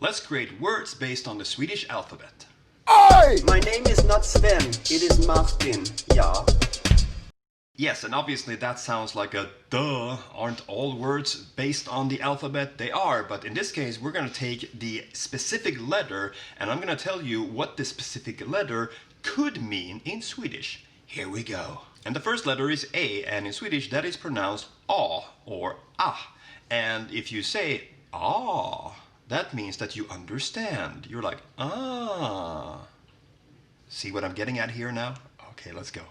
Let's create words based on the Swedish alphabet. Oi! My name is not Sven, it is Martin, ja. Yes, and obviously that sounds like a duh. Aren't all words based on the alphabet? They are, but in this case we're going to take the specific letter and I'm going to tell you what the specific letter could mean in Swedish. Here we go. And the first letter is A, and in Swedish that is pronounced A or ah. And if you say ah, that means that you understand. You're like, ah. See what I'm getting at here now? Okay, let's go.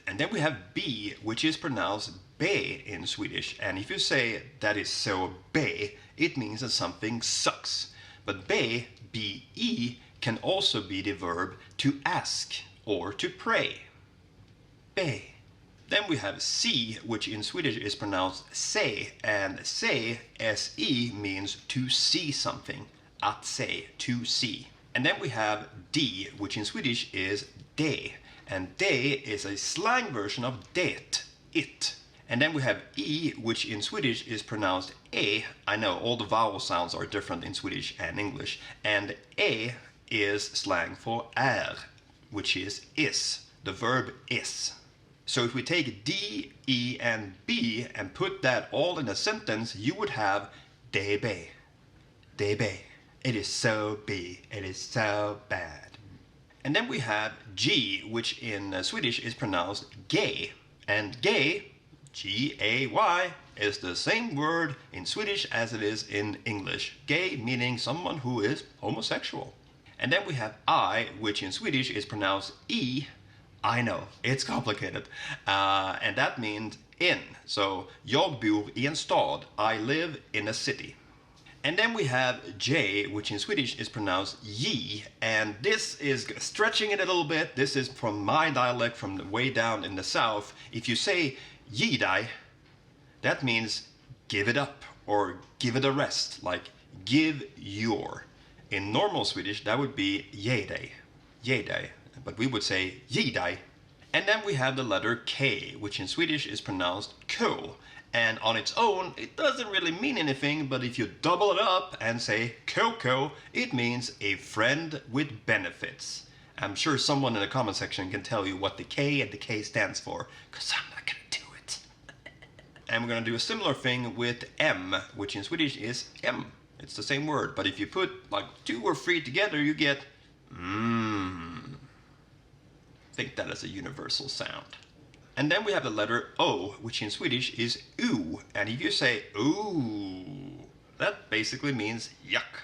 And then we have B, which is pronounced be in Swedish. And if you say that is so be, it means that something sucks. But be, be, can also be the verb to ask or to pray. Be. Then we have C, which in Swedish is pronounced se, and se, se, means to see something. Att se, to see. And then we have D, which in Swedish is de. And de is a slang version of det, it. And then we have E, which in Swedish is pronounced e. I know all the vowel sounds are different in Swedish and English. And e is slang for är, which is, the verb is. So if we take D, E, and B and put that all in a sentence, you would have det be. Det be. It is so be. It is so bad. And then we have G, which in Swedish is pronounced gay. And gay, G-A-Y, is the same word in Swedish as it is in English. Gay meaning someone who is homosexual. And then we have I, which in Swedish is pronounced E. I know, it's complicated. And that means in. So, jag bor i en stad. I live in a city. And then we have J, which in Swedish is pronounced J. And this is stretching it a little bit. This is from my dialect from the way down in the south. If you say ge dig, that means give it up or give it a rest. Like give your. In normal Swedish, that would be ge dig. Ge dig. But we would say ge dig. And then we have the letter K, which in Swedish is pronounced ko. And on its own, it doesn't really mean anything, but if you double it up and say Coco, it means a friend with benefits. I'm sure someone in the comment section can tell you what the K and the K stands for, because I'm not going to do it. And we're going to do a similar thing with M, which in Swedish is M. It's the same word, but if you put like 2 or 3 together, you get Think that is a universal sound. And then we have the letter O, which in Swedish is U. And if you say ooh, that basically means yuck.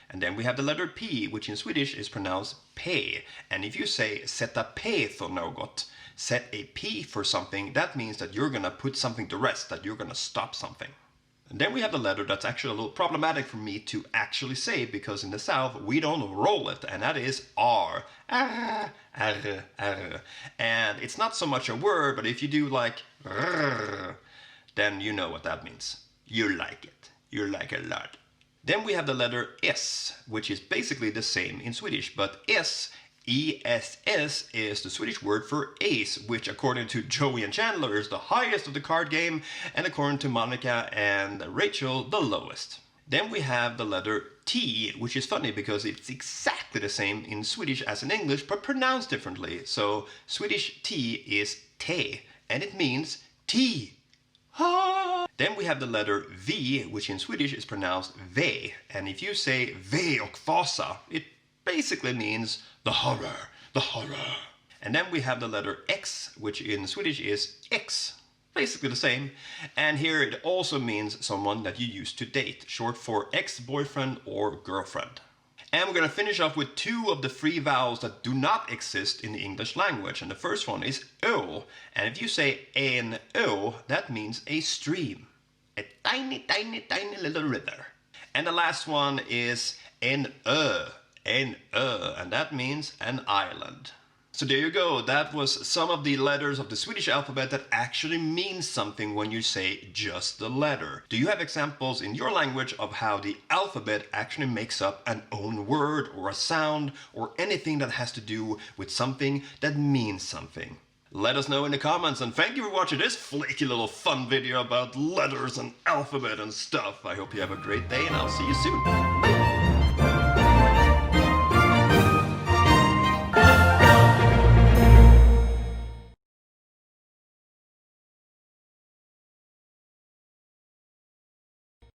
And then we have the letter P, which in Swedish is pronounced P. And if you say sätta P för något, set a P for something, that means that you're gonna put something to rest, that you're gonna stop something. And then we have the letter that's actually a little problematic for me to actually say, because in the South we don't roll it, and that is R. R, R, R. And it's not so much a word, but if you do like R, then you know what that means. You like it. You like it a lot. Then we have the letter S, which is basically the same in Swedish, but S, ESS, is the Swedish word for ace, which according to Joey and Chandler is the highest of the card game, and according to Monica and Rachel, the lowest. Then we have the letter T, which is funny because it's exactly the same in Swedish as in English, but pronounced differently. So Swedish T is te, and it means tea. Ah. Then we have the letter V, which in Swedish is pronounced ve, and if you say ve och fasa, it basically means the horror, the horror. And then we have the letter X, which in Swedish is ex, basically the same. And here it also means someone that you used to date, short for ex-boyfriend or girlfriend. And we're going to finish off with 2 of the 3 vowels that do not exist in the English language. And the first one is O. And if you say en O, that means a stream. A tiny, tiny, tiny little river. And the last one is en Ö. En Ö, and that means an island. So there you go, that was some of the letters of the Swedish alphabet that actually means something when you say just the letter. Do you have examples in your language of how the alphabet actually makes up an own word or a sound or anything that has to do with something that means something? Let us know in the comments, and thank you for watching this flaky little fun video about letters and alphabet and stuff. I hope you have a great day, and I'll see you soon.